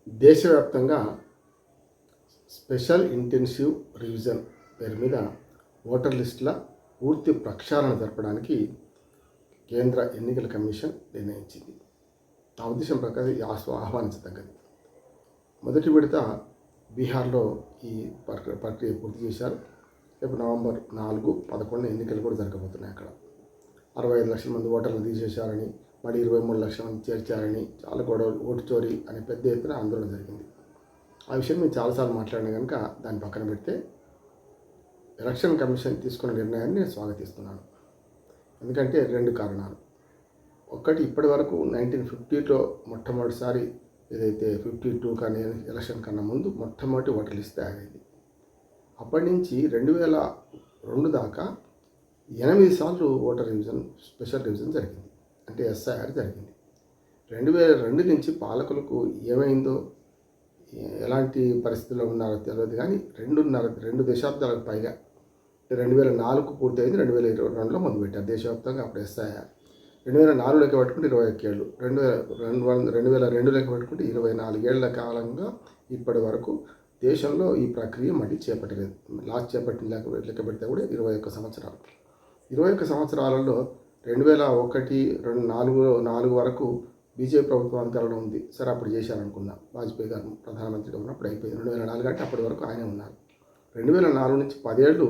దేశవ్యాప్తంగా special intensive revision పేరు మీద ఓటర్ లిస్టుల పూర్తి ప్రక్షాళన జరపడానికి కేంద్ర ఎన్నికల కమిషన్ నిర్ణయించింది. ఆ ఉద్దేశం ప్రకారం ఆహ్వానించదగ్గది. మొదటి విడత బీహార్లో ఈ ప్రక్రియ పూర్తి చేశారు. రేపు నవంబర్ 4, 11 ఎన్నికలు కూడా జరగబోతున్నాయి. అక్కడ 65 లక్షల మంది ఓటర్లు తీసేశారని, మళ్ళీ 23 లక్షల మంది చేర్చారని, చాలా గొడవలు, ఓటు చోరీ అనే పెద్ద ఎత్తున ఆందోళన జరిగింది. ఆ విషయం మేము చాలాసార్లు మాట్లాడినా కనుక దాన్ని పక్కన పెడితే ఎలక్షన్ కమిషన్ తీసుకున్న నిర్ణయాన్ని నేను స్వాగతిస్తున్నాను. ఎందుకంటే 2 కారణాలు. ఒకటి, ఇప్పటి వరకు 1950లో మొట్టమొదటిసారి ఏదైతే 52 కానీ ఎలక్షన్ కన్నా ముందు మొట్టమొదటి ఓటర్ లిస్ట్ తయారైంది. అప్పటి నుంచి 2002 దాకా 8 సార్లు ఓటర్ రివిజన్, స్పెషల్ రివిజన్ జరిగింది. అంటే ఎస్ఐఆర్ జరిగింది. 2002 నుంచి పాలకులకు ఏమైందో, ఎలాంటి పరిస్థితుల్లో ఉన్నారో తెలియదు కానీ 2 దశాబ్దాలకు పైగా 2004 పూర్తి అయింది. 2022లో మొదలుపెట్టారు దేశవ్యాప్తంగా. అప్పుడు ఎస్ఐఆర్ 2004 లెక్క పట్టుకుంటే 21 ఏళ్ళు, 2002 లెక్క పట్టుకుంటే 24 ఏళ్ల కాలంగా ఇప్పటి వరకు దేశంలో ఈ ప్రక్రియ మళ్ళీ చేపట్టలేదు. లాస్ట్ చేపట్టిన లెక్క పెడితే కూడా 21 సంవత్సరాలు. 21 సంవత్సరాలలో 2001-4 వరకు బీజేపీ ప్రభుత్వం అధికారంలో ఉంది. సరే, అప్పుడు చేశారనుకున్నాం. వాజ్పేయి గారు ప్రధానమంత్రిగా ఉన్నప్పుడు అయిపోయింది. 2004 అంటే అప్పటి వరకు ఆయనే ఉన్నారు. 2004 నుంచి 10 ఏళ్ళు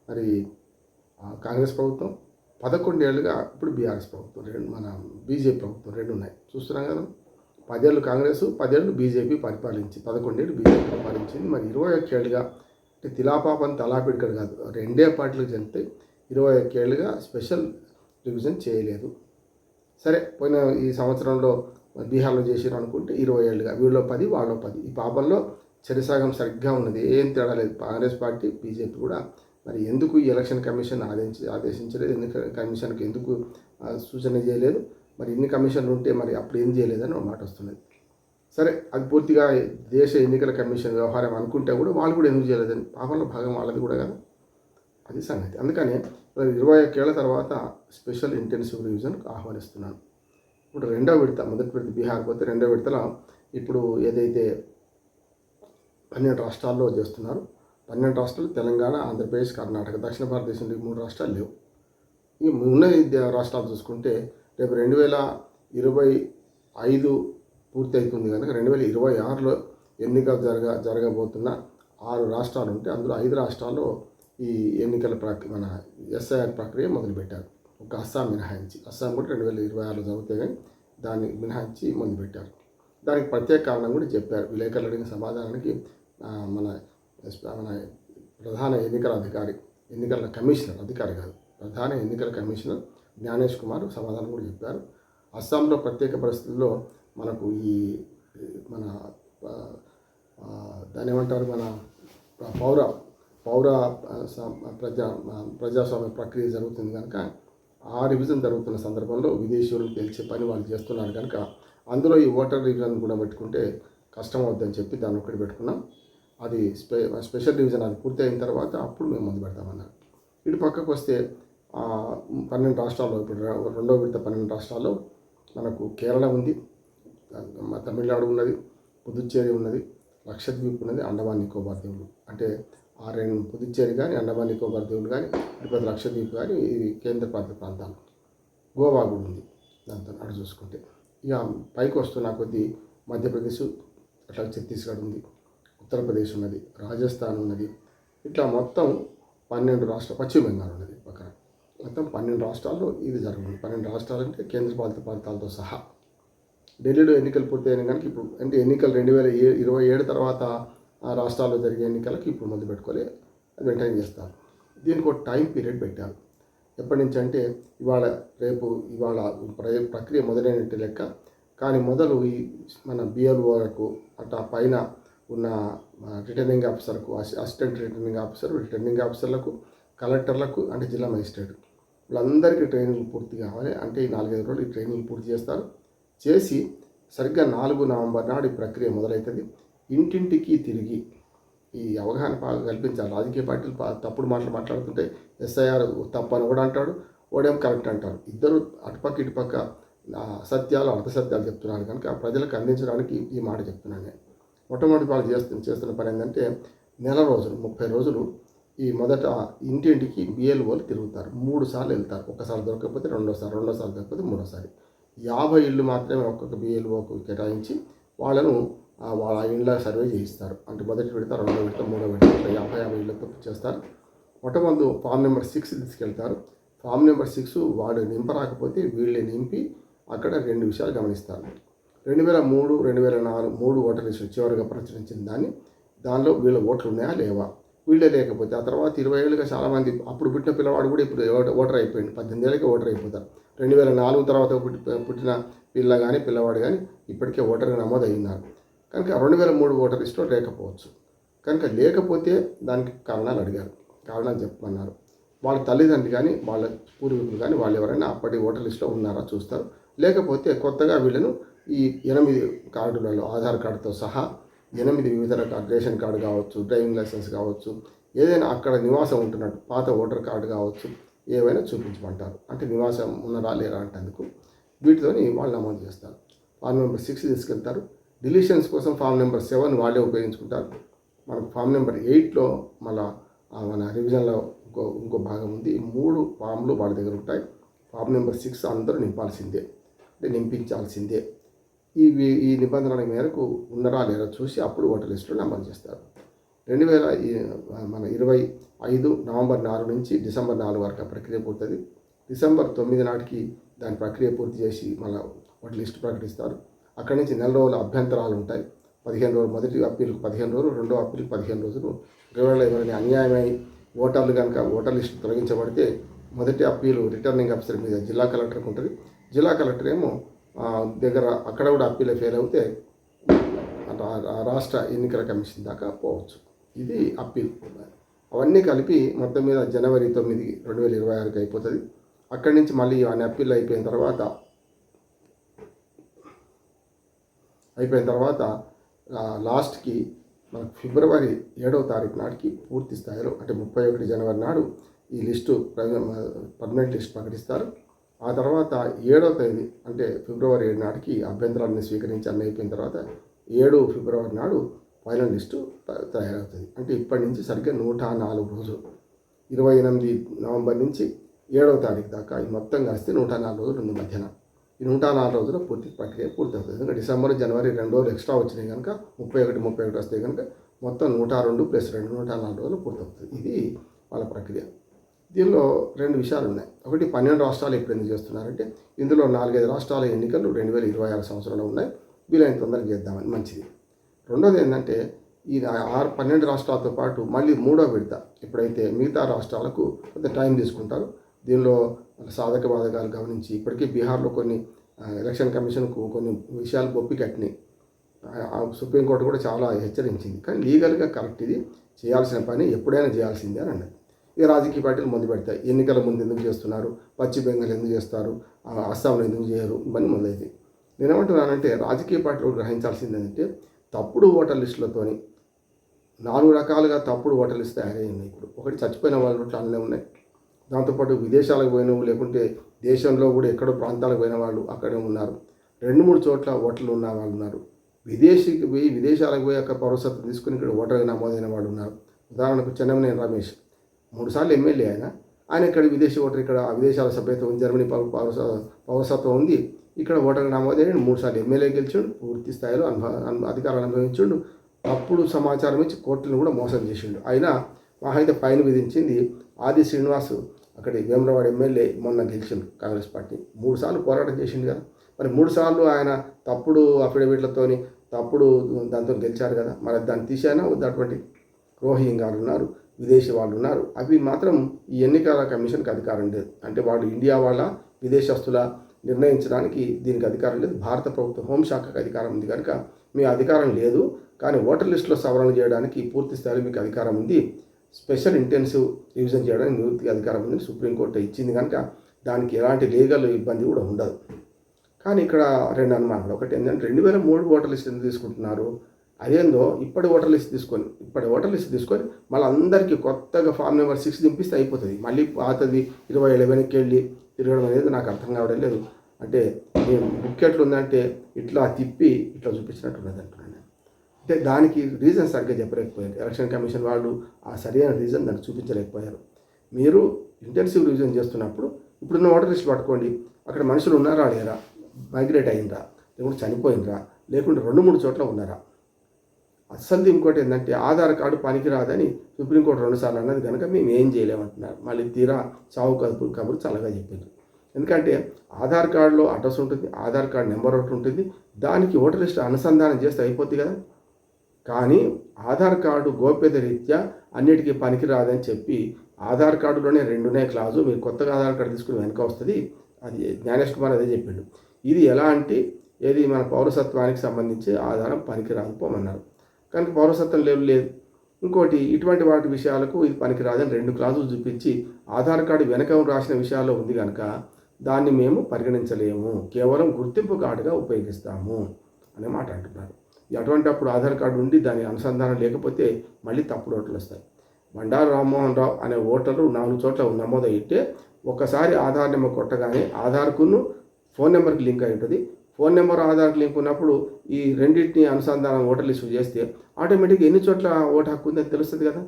మరి కాంగ్రెస్ ప్రభుత్వం, 11 ఏళ్ళుగా ఇప్పుడు బీఆర్ఎస్ ప్రభుత్వం, మన బీజేపీ ప్రభుత్వం 2 ఉన్నాయి. చూస్తున్నాం కదా. 10 ఏళ్ళు కాంగ్రెస్, 10 ఏళ్ళు బీజేపీ పరిపాలించి, 11 ఏళ్ళు బీజేపీ పరిపాలించింది. మరి 21 ఏళ్ళుగా అంటే తిలాపాపని తలాపిడికడు కాదు, 2 పార్టీలకు చెందితే 21 ఏళ్ళుగా స్పెషల్ రివిజన్ చేయలేదు. సరే, పోయిన ఈ సంవత్సరంలో బీహార్లో చేసారు అనుకుంటే 20 ఏళ్ళుగా, వీళ్ళలో 10 వాళ్ళలో 10. ఈ పాపంలో చెరిసాగం సరిగ్గా ఉన్నది, ఏం తేడా లేదు. కాంగ్రెస్ పార్టీ, బీజేపీ కూడా. మరి ఎందుకు ఈ ఎలక్షన్ కమిషన్ ఆదేశించలేదు? ఎన్నికల కమిషన్కి ఎందుకు సూచన చేయలేదు? మరి ఇన్ని కమిషన్లు ఉంటే మరి అప్పుడు ఏం చేయలేదని ఒక మాట వస్తున్నది. సరే, అది పూర్తిగా దేశ ఎన్నికల కమిషన్ వ్యవహారం అనుకుంటే కూడా వాళ్ళు కూడా ఎందుకు చేయలేదని, పాపంలో భాగం వాళ్ళది కూడా కదా. అది సంగతి. అందుకని 21 ఏళ్ల తర్వాత స్పెషల్ ఇంటెన్సివ్ రివిజన్కి ఆహ్వానిస్తున్నాను. ఇప్పుడు 2వ విడత, మొదటి విడత బీహార్ పోతే 2వ విడతలో ఇప్పుడు ఏదైతే 12 రాష్ట్రాల్లో చేస్తున్నారు. 12 రాష్ట్రాలు తెలంగాణ, ఆంధ్రప్రదేశ్, కర్ణాటక. దక్షిణ భారతదేశంలో 3 రాష్ట్రాలు లేవు. ఈ ఉన్న రాష్ట్రాలు చూసుకుంటే రేపు 2025 పూర్తి అవుతుంది కనుక 2026లో ఎన్నికలు జరగబోతున్న 6 రాష్ట్రాలు ఉంటే అందులో 5 రాష్ట్రాల్లో ఈ ఎన్నికల మన ఎస్ఐఆర్ ప్రక్రియ మొదలుపెట్టారు. ఒక అస్సాం మినహాయించి. అస్సాం కూడా 2026లో జరుగుతాయి కానీ దాన్ని మినహాయించి మొదలుపెట్టారు. దానికి ప్రత్యేక కారణం కూడా చెప్పారు. విలేకరులు అడిగిన సమాధానానికి మన ప్రధాన ఎన్నికల అధికారి, ఎన్నికల కమిషనర్, అధికారి కాదు, ప్రధాన ఎన్నికల కమిషనర్ జ్ఞానేష్ కుమార్ సమాధానం కూడా చెప్పారు. అస్సాంలో ప్రత్యేక పరిస్థితుల్లో మనకు ఈ మన దాని ఏమంటారు, మన పౌర ప్రజాస్వామ్య ప్రక్రియ జరుగుతుంది కనుక ఆ రివిజన్ జరుగుతున్న సందర్భంలో విదేశీయులను గెలిచే పని వాళ్ళు చేస్తున్నారు కనుక అందులో ఈ ఓటర్ రివిజన్ కూడా పెట్టుకుంటే కష్టం అవుద్దని చెప్పి దాన్ని ఒకటి పెట్టుకున్నాం. అది స్పెషల్ రివిజన్ అది పూర్తి అయిన తర్వాత అప్పుడు మేము మొదలు పెడతామన్నారు. ఇటు పక్కకు వస్తే 12 రాష్ట్రాల్లో, ఇప్పుడు 2వ విడత 12 రాష్ట్రాల్లో మనకు కేరళ ఉంది, తమిళనాడు ఉన్నది, పుదుచ్చేరి ఉన్నది, లక్షద్వీప్ ఉన్నది, అండమాన్ నికోబార్ దీవులు. అంటే ఆ 2 పుదుచ్చేరి కానీ, అండమాన్ నికోబార్ దీవులు కానీ, ఇటుపతి లక్షద్వీప్ కానీ, ఇది కేంద్రపాలిత ప్రాంతాలు. గోవా కూడా ఉంది దాంతో అటు చూసుకుంటే. ఇక పైకి వస్తున్న కొద్దీ మధ్యప్రదేశ్, అట్లా ఛత్తీస్గఢ్ ఉంది, ఉత్తరప్రదేశ్ ఉన్నది, రాజస్థాన్ ఉన్నది. ఇట్లా మొత్తం 12 రాష్ట్రాలు, పశ్చిమ బెంగాల్ ఉన్నది పక్కన. మొత్తం 12 రాష్ట్రాల్లో ఇది జరుగుతుంది. 12 రాష్ట్రాలు అంటే కేంద్రపాలిత ప్రాంతాలతో సహా. ఢిల్లీలో ఎన్నికలు పూర్తయిన కనుక ఇప్పుడు అంటే ఎన్నికలు 2027 తర్వాత ఆ రాష్ట్రాల్లో జరిగే ఎన్నికలకు ఇప్పుడు మొదలు పెట్టుకోలే, అది వెంటనే చేస్తారు. దీనికి ఒక టైం పీరియడ్ పెట్టారు. ఎప్పటి నుంచి అంటే ఇవాళ ప్రక్రియ మొదలైనట్టు లెక్క. కానీ మొదలు ఈ మన బిఎల్ఓలకు, అట్లా పైన ఉన్న రిటర్నింగ్ ఆఫీసర్కు, అసిస్టెంట్ రిటర్నింగ్ ఆఫీసర్, రిటర్నింగ్ ఆఫీసర్లకు, కలెక్టర్లకు, అంటే జిల్లా మేజిస్ట్రేట్, వీళ్ళందరికీ ట్రైనింగ్ పూర్తి కావాలి. అంటే ఈ 4-5 రోజులు ఈ ట్రైనింగ్ పూర్తి చేస్తారు. చేసి సరిగ్గా 4 నవంబర్ నాడు ఈ ప్రక్రియ మొదలవుతుంది. ఇంటింటికి తిరిగి ఈ అవగాహన కల్పించాలి. రాజకీయ పార్టీలు తప్పుడు మాటలు మాట్లాడుతుంటే ఎస్ఐఆర్ తప్పని కూడా అంటాడు, ఓడేం కరెక్ట్ అంటారు. ఇద్దరు అటుపక్క ఇటుపక్క సత్యాలు, అర్ధసత్యాలు చెప్తున్నారు కనుక ప్రజలకు అందించడానికి ఈ మాట చెప్తున్నాను నేను. మొట్టమొదటి వాళ్ళు చేస్తున్న పని ఏంటంటే నెల రోజులు 30 రోజులు ఈ మొదట ఇంటింటికి బిఎల్ఓలు తిరుగుతారు. 3 సార్లు వెళ్తారు. ఒకసారి దొరకకపోతే రెండోసారి దొరకకపోతే మూడోసారి 50 ఇళ్ళు మాత్రమే ఒక్కొక్క బిఎల్ఓకు కేటాయించి వాళ్ళను వాళ్ళ ఇండ్ల సర్వే చేయిస్తారు. అంటే మొదటి విడత, రెండో విడత, మూడో విడత ఇట్లా 50 ఇళ్ళతో చేస్తారు. మొట్టమొదటి ఫామ్ నెంబర్ 6 తీసుకెళ్తారు. ఫామ్ నెంబర్ 6 వాడు నింపరాకపోతే వీళ్ళే నింపి అక్కడ 2 విషయాలు గమనిస్తారు. 2003, 2004 3 ఓటర్ లిస్టులు చివరిగా ప్రచురించిన దానిలో వీళ్ళ ఓట్లు ఉన్నాయా లేవా, వీళ్ళే లేకపోతే ఆ తర్వాత 20 ఏళ్ళుగా చాలామంది అప్పుడు పుట్టిన పిల్లవాడు కూడా ఇప్పుడు ఓటర్ అయిపోయింది. 18 ఏళ్ళకే ఓటర్ అయిపోతారు. 2004 తర్వాత పుట్టిన పిల్ల కానీ పిల్లవాడు కానీ ఇప్పటికే ఓటర్గా నమోదు అయినారు. కనుక 2003 ఓటర్ లిస్టులో లేకపోవచ్చు. కనుక లేకపోతే దానికి కారణాలు అడిగారు. కారణాలు చెప్పమన్నారు. వాళ్ళ తల్లిదండ్రులు కానీ వాళ్ళ పూర్వీకులు కానీ వాళ్ళు ఎవరైనా అప్పటి ఓటర్ లిస్టులో ఉన్నారా చూస్తారు. లేకపోతే కొత్తగా వీళ్ళను ఈ 8 కార్డులలో ఆధార్ కార్డుతో సహా 8 వివిధ రకాల రేషన్ కార్డు కావచ్చు, డ్రైవింగ్ లైసెన్స్ కావచ్చు, ఏదైనా అక్కడ నివాసం ఉంటున్నట్టు పాత ఓటర్ కార్డు కావచ్చు, ఏవైనా చూపించమంటారు. అంటే నివాసం ఉన్నారా లేరా అంటేందుకు వీటితోని వాళ్ళు నమోదు చేస్తారు. ఫామ్ నెంబర్ 6 తీసుకెళ్తారు. డిలీషన్స్ కోసం ఫామ్ నెంబర్ 7 వాళ్ళే ఉపయోగించుకుంటారు. మనకు ఫామ్ నెంబర్ 8లో మళ్ళీ మన రివిజన్లో ఇంకో భాగం ఉంది. 3 ఫామ్లు వాళ్ళ దగ్గర ఉంటాయి. ఫామ్ నెంబర్ 6 అందరూ నింపాల్సిందే, అంటే నింపించాల్సిందే. ఈ నిబంధనల మేరకు ఉన్నారా లేరా చూసి అప్పుడు ఓటర్ లిస్టులో నమోదు చేస్తారు. 2025 నవంబర్ 4 నుంచి డిసెంబర్ 4 వరకు ఆ ప్రక్రియ పూర్తయింది. డిసెంబర్ 9 నాటికి దాని ప్రక్రియ పూర్తి చేసి మళ్ళీ ఓటర్ లిస్టు ప్రకటిస్తారు. అక్కడి నుంచి నెల రోజుల అభ్యంతరాలు ఉంటాయి. 15 రోజులు మొదటి అప్పీల్కి 15 రోజులు, రెండో అప్పీల్కి 15 రోజులు. ఎవరైనా అన్యాయమై ఓటర్లు కనుక ఓటర్ లిస్టు తొలగించబడితే మొదటి అప్పీలు రిటర్నింగ్ ఆఫీసర్ మీద జిల్లా కలెక్టర్కి ఉంటుంది. జిల్లా కలెక్టర్ ఏమో దగ్గర అక్కడ కూడా అప్పీల్ ఫెయిల్ అవుతే రాష్ట్ర ఎన్నికల కమిషన్ దాకా పోవచ్చు. ఇది అప్పీల్. అవన్నీ కలిపి మొత్తం మీద జనవరి 9, 2026కి అయిపోతుంది. అక్కడి నుంచి మళ్ళీ అన్ని అప్పీల్ అయిపోయిన తర్వాత లాస్ట్కి మనకు ఫిబ్రవరి 7వ తారీఖు నాటికి పూర్తి స్థాయిలో అంటే 31 జనవరి నాడు ఈ లిస్టు పర్మనెంట్ లిస్ట్ ప్రకటిస్తారు. ఆ తర్వాత 7వ తేదీ అంటే ఫిబ్రవరి 7 నాటికి అభ్యంతరాన్ని స్వీకరించి అన్నీ అయిపోయిన తర్వాత 7 ఫిబ్రవరి నాడు ఫైనల్ లిస్టు తయారవుతుంది. అంటే ఇప్పటి నుంచి సరిగ్గా 104 రోజులు, 28 నవంబర్ నుంచి 7వ తారీఖు దాకా ఈ మొత్తం కలిస్తే 104 రోజులు ఉంది మధ్యన. ఈ 104 రోజుల పూర్తి ప్రక్రియ పూర్తవుతుంది. ఇంకా డిసెంబర్, జనవరి 2 రోజులు ఎక్స్ట్రా వచ్చినాయి కనుక 31 వస్తాయి కనుక మొత్తం 102 + 2 104 రోజులు పూర్తవుతుంది. ఇది వాళ్ళ ప్రక్రియ. దీనిలో 2 విషయాలు ఉన్నాయి. ఒకటి 12 రాష్ట్రాలు ఇప్పుడు ఎందుకు చేస్తున్నారంటే ఇందులో 4-5 రాష్ట్రాల ఎన్నికలు 2026 సంవత్సరంలో ఉన్నాయి. వీలైన తొందరగా చేద్దామని మంచిది. రెండోది ఏంటంటే ఈ 12 రాష్ట్రాలతో పాటు మళ్ళీ 3వ విడత ఎప్పుడైతే మిగతా రాష్ట్రాలకు కొంత టైం తీసుకుంటారు. దీనిలో సాధక బాధకాలు గమనించి ఇప్పటికీ బీహార్లో కొన్ని ఎలక్షన్ కమిషన్కు కొన్ని విషయాలు ఒప్పి కట్టినాయి. సుప్రీంకోర్టు కూడా చాలా హెచ్చరించింది. కానీ లీగల్గా కరెక్ట్, ఇది చేయాల్సిన పని ఎప్పుడైనా చేయాల్సిందే అని అన్నది. ఇక రాజకీయ పార్టీలు ముందు పెడతాయి. ఎన్నికల ముందు ఎందుకు చేస్తున్నారు, పశ్చిమ బెంగాల్ ఎందుకు చేస్తారు, అస్సాంలో ఎందుకు చేయరు, ఇవన్నీ మొదలైతాయి. నేనేమంటున్నానంటే రాజకీయ పార్టీలు గ్రహించాల్సింది ఏంటంటే తప్పుడు ఓటర్ లిస్టులతోని 4 రకాలుగా తప్పుడు ఓటర్ లిస్ట్ తయారయ్యింది. ఇప్పుడు ఒకటి చచ్చిపోయిన వాళ్ళ రోడ్లు అన్నీ ఉన్నాయి. దాంతోపాటు విదేశాలకు పోయినవి, లేకుంటే దేశంలో కూడా ఎక్కడో ప్రాంతాలకు పోయిన వాళ్ళు అక్కడే ఉన్నారు. 2-3 చోట్ల ఓటర్లు ఉన్న వాళ్ళు ఉన్నారు. విదేశాలకు పోయి అక్కడ పౌరసత్వం తీసుకుని ఇక్కడ ఓటర్గా నమోదైన వాళ్ళు ఉన్నారు. ఉదాహరణకు చెన్నమనేని రమేష్ 3 సార్లు ఎమ్మెల్యే ఆయన ఇక్కడ విదేశీ ఓటర్, ఇక్కడ విదేశాల సభ్యత్వం, జర్మనీ పౌరసత్వం ఉంది, ఇక్కడ ఓటర్గా నమోదయ్యాడు. 3 సార్లు ఎమ్మెల్యే గెలిచాడు, పూర్తి స్థాయిలో అధికారాలు అనుభవించాడు. అప్పుడు సమాచారం ఇచ్చి కోర్టులను కూడా మోసం చేసిండు. అయినా మహైతే ఫైన్ విధించింది. ఆది శ్రీనివాస్ అక్కడి వేములవాడ ఎమ్మెల్యే మొన్న గెలిచిండు కాంగ్రెస్ పార్టీ. 3 సార్లు పోరాటం చేసిండు కదా. మరి 3 సార్లు ఆయన తప్పుడు అఫిడవిట్లతోని తప్పుడు దాంతో గెలిచారు కదా. మరి దాన్ని తీసేనా అటువంటి రోహింగ్యాలు ఉన్నారు, విదేశీ వాళ్ళు ఉన్నారు. అవి మాత్రం ఈ ఎన్నికల కమిషన్కి అధికారం లేదు. అంటే వాళ్ళు ఇండియా వాళ్ళ విదేశస్తుల నిర్ణయించడానికి దీనికి అధికారం లేదు. భారత ప్రభుత్వ హోంశాఖకు అధికారం ఉంది కనుక మీ అధికారం లేదు. కానీ ఓటర్ లిస్టులో సవరణ చేయడానికి పూర్తి స్థాయిలో మీకు అధికారం ఉంది. స్పెషల్ ఇంటెన్సివ్ రివిజన్ చేయడానికి పూర్తి అధికారం ఉంది. సుప్రీంకోర్టు ఇచ్చింది కనుక దానికి ఎలాంటి లీగల్ ఇబ్బంది కూడా ఉండదు. కానీ ఇక్కడ 2 అనుమానాలు. ఒకటి ఏంటంటే 2003 ఓటర్ లిస్ట్ ఎందుకు తీసుకుంటున్నారు, అదేందో ఇప్పటి ఓటర్ లిస్ట్ తీసుకొని మళ్ళీ అందరికీ కొత్తగా ఫామ్ నెంబర్ 6 దింపిస్తే అయిపోతుంది. మళ్ళీ పాతది 20 ఏళ్ళ వెనక్కి వెళ్ళి తిరగడం అనేది నాకు అర్థం కావడం లేదు. అంటే బుక్ ఎట్లా ఉందంటే ఇట్లా తిప్పి ఇట్లా చూపించినట్టు ఉన్నది అంటున్నాను. అంటే దానికి రీజన్ సరిగ్గా చెప్పలేకపోయారు. ఎలక్షన్ కమిషన్ వాళ్ళు ఆ సరైన రీజన్ దానికి చూపించలేకపోయారు. మీరు ఇంటెన్సివ్ రివిజన్ చేస్తున్నప్పుడు ఇప్పుడున్న ఓటర్ లిస్ట్ పట్టుకోండి, అక్కడ మనుషులు ఉన్నారా లేరా, మైగ్రేట్ అయ్యిండ్రా, లేకుంటే చనిపోయినరా, లేకుంటే 2-3 చోట్ల ఉన్నారా. అస్సలు ఇంకోటి ఏంటంటే ఆధార్ కార్డు పనికిరాదని సుప్రీంకోర్టు 2 సార్లు అన్నది కనుక మేము ఏం చేయలేమంటున్నారు. మళ్ళీ తీరా చావు కబురు చల్లగా చెప్పిండ్రు. ఎందుకంటే ఆధార్ కార్డులో అడ్రస్ ఉంటుంది, ఆధార్ కార్డు నెంబర్ ఒకటి ఉంటుంది, దానికి ఓటర్ లిస్ట్ అనుసంధానం చేస్తే అయిపోద్ది కదా. కానీ ఆధార్ కార్డు గోప్యత రీత్యా అన్నిటికీ పనికిరాదని చెప్పి ఆధార్ కార్డులోనే 2 క్లాజు, మీరు కొత్తగా ఆధార్ కార్డు తీసుకుని వెనక వస్తుంది. అది జ్ఞానేష్ కుమార్ అదే చెప్పిండు. ఇది ఎలా అంటే ఏది మన పౌరసత్వానికి సంబంధించి ఆధారం పనికిరాదు పోమన్నారు. కనుక పౌరసత్వం లేదు. ఇంకోటి ఇటువంటి వాటి విషయాలకు ఇది పనికిరాదని 2 క్లాజులు చూపించి ఆధార్ కార్డు వెనక రాసిన విషయాల్లో ఉంది కనుక దాన్ని మేము పరిగణించలేము, కేవలం గుర్తింపు కార్డుగా ఉపయోగిస్తాము అనే మాట అంటున్నారు. అటువంటి అప్పుడు ఆధార్ కార్డు ఉండి దాని అనుసంధానం లేకపోతే మళ్ళీ తప్పుడు ఓట్లు వస్తాయి. బండారు రామ్మోహన్ రావు అనే ఓటర్లు 4 చోట్ల నమోదైతే ఒక్కసారి ఆధార్ నెంబర్ కొట్టగానే ఆధార్కును ఫోన్ నెంబర్కి లింక్ అయి ఉంటుంది. ఫోన్ నెంబర్ ఆధార్కి లింక్ ఉన్నప్పుడు ఈ రెండింటిని అనుసంధానం ఓటర్ లిస్టు చేస్తే ఆటోమేటిక్గా ఎన్ని చోట్ల ఓటు హక్కు ఉందని తెలుస్తుంది కదా.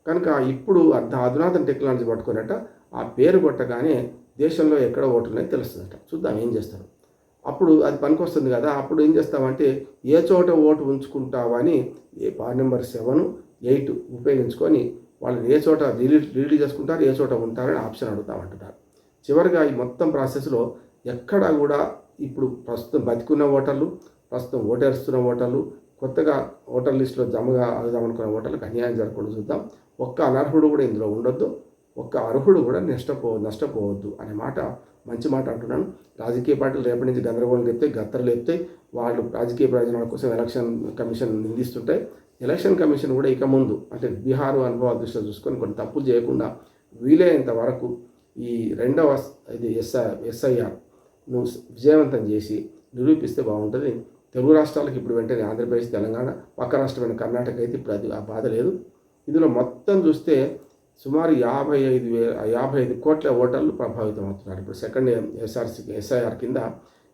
కనుక ఇప్పుడు అధునాతన టెక్నాలజీ పట్టుకున్నట్ట ఆ పేరు కొట్టగానే దేశంలో ఎక్కడ ఓటు ఉన్నాయో తెలుస్తుందట. చూద్దాం ఏం చేస్తారు. అప్పుడు అది పనికొస్తుంది కదా. అప్పుడు ఏం చేస్తామంటే ఏ చోట ఓటు ఉంచుకుంటావని పార్ట్ నెంబర్ 7, 8 ఉపయోగించుకొని వాళ్ళు ఏ చోట రిలీజ్ చేసుకుంటారు, ఏ చోట ఉంటారని ఆప్షన్ అడుగుతామంటున్నారు. చివరిగా ఈ మొత్తం ప్రాసెస్లో ఎక్కడ కూడా ఇప్పుడు ప్రస్తుతం బతికున్న ఓటర్లు, ప్రస్తుతం ఓటేస్తున్న ఓటర్లు, కొత్తగా ఓటర్ లిస్టులో జమగా అవుదామనుకున్న ఓటర్లకు అన్యాయం జరగకుండా చూద్దాం. ఒక్క అనర్హుడు కూడా ఇందులో ఉండొద్దు, ఒక్క అర్హుడు కూడా నష్టపోవద్దు అనే మాట మంచి మాట అంటున్నాను. రాజకీయ పార్టీలు రేపటి నుంచి గందరగోళం లేపుతాయి, గత్తలు లేపుతాయి. వాళ్ళు రాజకీయ ప్రయోజనాల కోసం ఎలక్షన్ కమిషన్ నిందిస్తుంటాయి. ఎలక్షన్ కమిషన్ కూడా ఇక ముందు అంటే బీహార్ అనుభవాల దృష్టిలో చూసుకొని కొన్ని తప్పులు చేయకుండా వీలైనంత వరకు ఈ 2వ ఎస్ఐఆర్ విజయవంతం చేసి నిరూపిస్తే బాగుంటుంది. తెలుగు రాష్ట్రాలకు ఇప్పుడు వెంటనే ఆంధ్రప్రదేశ్, తెలంగాణ, పక్క రాష్ట్రమైన కర్ణాటక అయితే ఇప్పుడు అది ఆ బాధ లేదు. ఇందులో మొత్తం చూస్తే సుమారు 55 కోట్ల ఓటర్లు ప్రభావితం అవుతున్నారు. ఇప్పుడు సెకండ్ ఎస్ఐఆర్ కింద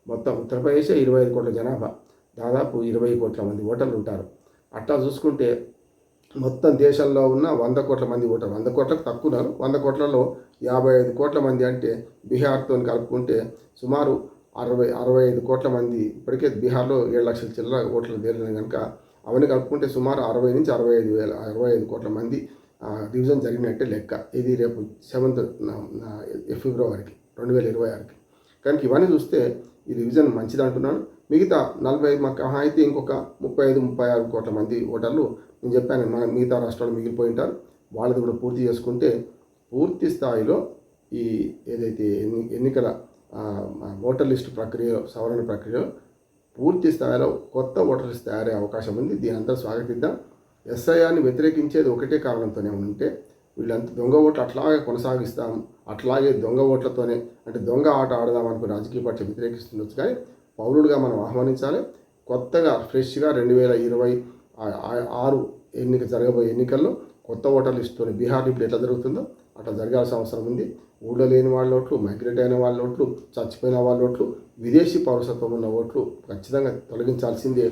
మొత్తం ఉత్తరప్రదేశ్ 25 కోట్ల జనాభా, దాదాపు 20 కోట్ల మంది ఓటర్లు ఉంటారు. అట్లా చూసుకుంటే మొత్తం దేశంలో ఉన్న 100 కోట్ల మంది ఓటర్లు, 100 కోట్లకు తక్కువ ఉన్నారు. 100 కోట్లలో 55 కోట్ల మంది అంటే బీహార్తో కలుపుకుంటే సుమారు 65 కోట్ల మంది. ఇప్పటికే బీహార్లో 7 లక్షల చిల్లర ఓట్లు తేలిన కనుక అవన్నీ కలుపుకుంటే సుమారు 60 నుంచి 65 కోట్ల మంది డివిజన్ జరిగినట్టే లెక్క. ఇది రేపు 7th ఫిబ్రవరికి 2026కి. కనుక ఇవన్నీ చూస్తే ఈ డివిజన్ మంచిది అంటున్నాను. మిగతా 45 అయితే ఇంకొక 35-36 కోట్ల మంది ఓటర్లు నేను చెప్పాను మన మిగతా రాష్ట్రాలు మిగిలిపోయి ఉంటారు. వాళ్ళది కూడా పూర్తి చేసుకుంటే పూర్తి స్థాయిలో ఈ ఏదైతే ఎన్నికల ఓటర్ లిస్టు ప్రక్రియలో సవరణ ప్రక్రియలో పూర్తి స్థాయిలో కొత్త ఓటర్ లిస్ట్ తయారయ్యే అవకాశం ఉంది. దీని అంతా స్వాగతిద్దాం. ఎస్ఐఆర్ని వ్యతిరేకించేది ఒకటే కారణంతోనే ఉంటే వీళ్ళంతా దొంగ ఓట్లు అట్లాగే కొనసాగిస్తాం, అట్లాగే దొంగ ఓట్లతోనే అంటే దొంగ ఆట ఆడదాం అనుకుని రాజకీయ పార్టీ వ్యతిరేకిస్తుండొచ్చు. కానీ పౌరులుగా మనం ఆహ్వానించాలి. కొత్తగా ఫ్రెష్గా 2026 జరగబోయే ఎన్నికల్లో కొత్త ఓటర్ లిస్టుతో బీహార్ ఇప్పుడు ఎట్లా జరుగుతుందో అట్లా జరగాల్సిన అవసరం ఉంది. ఊళ్ళో లేని వాళ్ళ ఓట్లు, మైగ్రేట్ అయిన వాళ్ళ ఓట్లు, చచ్చిపోయిన వాళ్ళ ఓట్లు, విదేశీ పౌరసత్వం ఉన్న ఓట్లు ఖచ్చితంగా తొలగించాల్సిందే.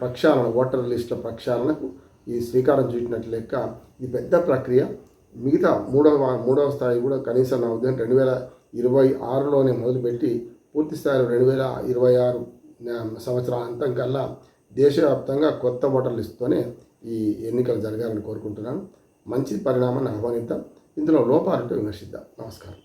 ప్రక్షాళన ఓటర్ లిస్టుల ప్రక్షాళనకు ఈ శ్రీకారం చుట్టినట్లు లెక్క. ఇది పెద్ద ప్రక్రియ. మిగతా మూడవ స్థాయి కూడా కనీసం నా ఉదయం 2026లోనే మొదలుపెట్టి పూర్తి స్థాయిలో 2026 సంవత్సరాంతం కల్లా దేశవ్యాప్తంగా కొత్త ఓటర్ లిస్టుతోనే ఈ ఎన్నికలు జరగాలని కోరుకుంటున్నాను. మంచి పరిణామాన్ని ఆహ్వానిద్దాం. ఇందులో లోపాలంటూ విమర్శిద్దాం. నమస్కారం.